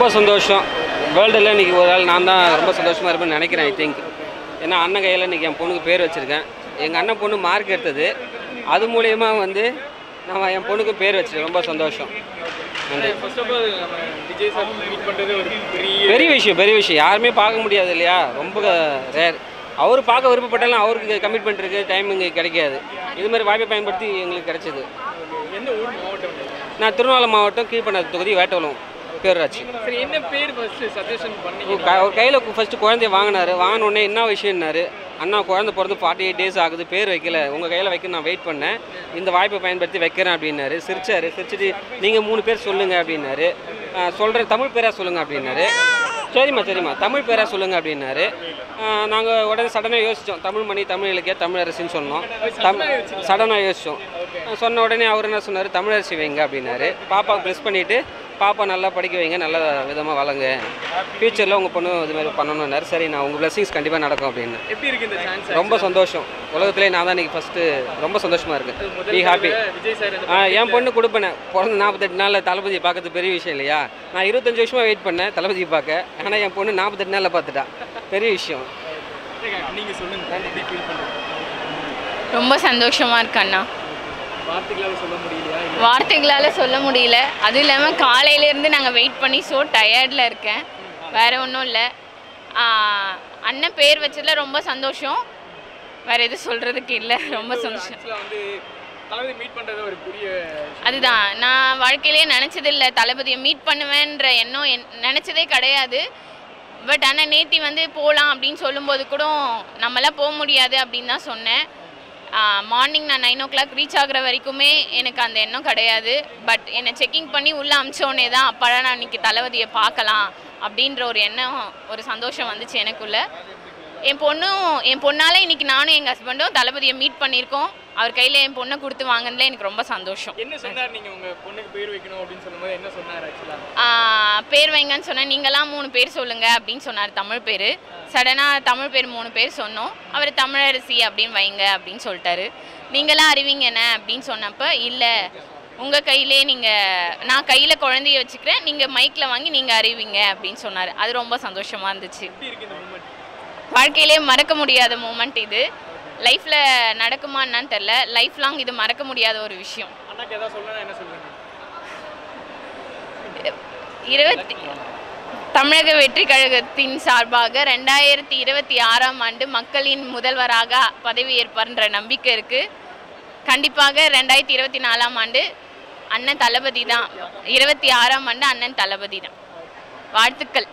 ரொம்ப சந்தோஷம். வேர்ல்டில் இன்றைக்கி ஒரு ஆள் நான் தான் ரொம்ப சந்தோஷமாக இருப்பேன்னு நினைக்கிறேன். ஐ திங்க் ஏன்னா அண்ணன் கையில் இன்றைக்கி என் பொண்ணுக்கு பேர் வச்சுருக்கேன். எங்கள் அண்ணன் பொண்ணு மார்க் எடுத்தது, அது மூலயமா வந்து நான் என் பொண்ணுக்கு பேர் வச்சுருக்கேன். ரொம்ப சந்தோஷம். பெரிய விஷயம் யாருமே பார்க்க முடியாது இல்லையா, ரொம்ப ரேர். அவர் பார்க்க விருப்பப்பட்டாலும் அவருக்கு கமிட்மெண்ட் இருக்குது, டைம் இங்கே கிடைக்காது. இதுமாதிரி வாய்ப்பை பயன்படுத்தி எங்களுக்கு கிடைச்சிது. எந்த ஊர் மாவட்டம்? நான் திருவண்ணாமலை மாவட்டம் கீழ்பண்ண தொகுதி வேட்டவலம் பேராட்சி. சரி, என்ன பேர் ஃபர்ஸ்ட் சஜஷன் பண்ணி? அவர் கையில் ஃபஸ்ட்டு குழந்தைய வாங்கின உடனே என்ன விஷயம்னாரு, அண்ணா குழந்தை பிறந்து 48 days ஆகுது, பேர் வைக்கல, உங்கள் கையில் வைக்க நான் வெயிட் பண்ணேன், இந்த வாய்ப்பை பயன்படுத்தி வைக்கிறேன் அப்படின்னாரு. சிரிச்சிட்டு நீங்கள் 3 பேர் சொல்லுங்கள் அப்படின்னாரு. சொல்கிறேன், தமிழ் பேராக சொல்லுங்கள் அப்படின்னாரு. சரிம்மா தமிழ் பேராக சொல்லுங்கள் அப்படின்னாரு. நாங்கள் உடனே சடனாக யோசித்தோம், தமிழ் மணி, தமிழ் இலக்கிய, தமிழரசின்னு சொன்னோம். சடனாக யோசித்தோம். சொன்ன உடனே அவர் என்ன சொன்னார், தமிழரசி வைங்க அப்படின்னாரு. பாப்பா ப்ளஸ் பண்ணிவிட்டு, பாப்பா நல்லா படிக்க வைங்க, நல்ல விதமாக வளங்க, ஃப்யூச்சரில் உங்கள் பொண்ணு இதுமாதிரி பண்ணணுன்னாரு. சரி, நான் உங்கள் பிளஸிங்ஸ் கண்டிப்பாக நடக்கும் அப்படின்னு. எப்படி இருக்குது இந்த சான்ஸ்? ரொம்ப சந்தோஷம். உலகத்திலே நான் தான் இன்றைக்கி ஃபஸ்ட்டு. ரொம்ப சந்தோஷமாக இருக்குது. Be happy. என் பொண்ணு கொடுப்பேன். பிறந்த 48 நாளில் தளபதியை பார்க்கறது பெரிய விஷயம் இல்லையா. நான் 25 வருஷமாக வெயிட் பண்ணேன் தளபதியை பார்க்க. ஆனால் என் பொண்ணு 48 நாளில் பார்த்துட்டா. பெரிய விஷயம். நீங்கள் சொல்லுங்கள், ரொம்ப சந்தோஷமாக இருக்கு அண்ணா. வார்த்தைகளால் சொல்ல முடியல. அதுவும் இல்லாமல் காலையிலேருந்து நாங்கள் வெயிட் பண்ணி ஸோ டயர்டில் இருக்கேன். வேறு ஒன்றும் இல்லை. அண்ணன் பேர் வச்சதில் ரொம்ப சந்தோஷம். வேறு எதுவும் சொல்கிறதுக்கு இல்லை. ரொம்ப சந்தோஷம். அதுதான் நான் வாழ்க்கையிலேயே நினச்சதில்லை, தளபதியை மீட் பண்ணுவேன்ற எண்ணம் நினச்சதே கிடையாது. பட் ஆனால் நேத்தி வந்து போகலாம் அப்படின்னு சொல்லும்போது கூட நம்மளாம் போக முடியாது அப்படின்னு தான் சொன்னேன். மார்னிங் நான் 9 o'clock ரீச் ஆகிற வரைக்குமே எனக்கு அந்த எண்ணம் கிடையாது. பட் என்னை செக்கிங் பண்ணி உள்ளே அமிச்சோடனே தான் அப்போடா நான் இன்றைக்கி தளபதியை பார்க்கலாம் அப்படின்ற ஒரு எண்ணம், ஒரு சந்தோஷம் வந்துச்சு எனக்குள்ளே. என் பொண்ணால் இன்றைக்கி நானும் எங்கள் ஹஸ்பண்டும் தளபதியை மீட் பண்ணியிருக்கோம். அவர் கையில் என் பொண்ணை கொடுத்து வாங்கினதுல எனக்கு ரொம்ப சந்தோஷம். என்ன சொன்னார்? நீங்கள் உங்கள் பொண்ணுக்கு பேர் வைக்கணும் அப்படின்னு சொல்லும்போது என்ன சொன்னார்? பேர் வைங்கன்னு சொன்னேன். நீங்களாம் 3 பேர் சொல்லுங்கள் அப்படின்னு சொன்னார். தமிழ் பேர். சடனாக தமிழ் பேர் 3 பேர் சொன்னோம். அவர் தமிழரசி அப்படின்னு வைங்க அப்படின்னு சொல்லிட்டாரு. நீங்களாம் அறிவிங்க என்ன அப்படின்னு சொன்னப்போ, இல்லை உங்கள் கையிலே நான் கையில் குழந்தைய வச்சுக்கிறேன், நீங்கள் மைக்கில் வாங்கி நீங்கள் அறிவிங்க அப்படின்னு சொன்னார். அது ரொம்ப சந்தோஷமாக இருந்துச்சு. வாழ்க்கையிலே மறக்க முடியாத மூமெண்ட் இது. லைஃப்பில் நடக்குமான்னு தெரில. லைஃப் லாங் இது மறக்க முடியாத ஒரு விஷயம். தமிழக வெற்றி கழகத்தின் சார்பாக 2026ஆம் ஆண்டு மக்களின் முதல்வராக பதவியேற்பார்ன்ற நம்பிக்கை இருக்குது. கண்டிப்பாக 2024ஆம் ஆண்டு அண்ணன் தளபதி தான். 26ஆம் ஆண்டு அண்ணன் தளபதி தான். வாழ்த்துக்கள்.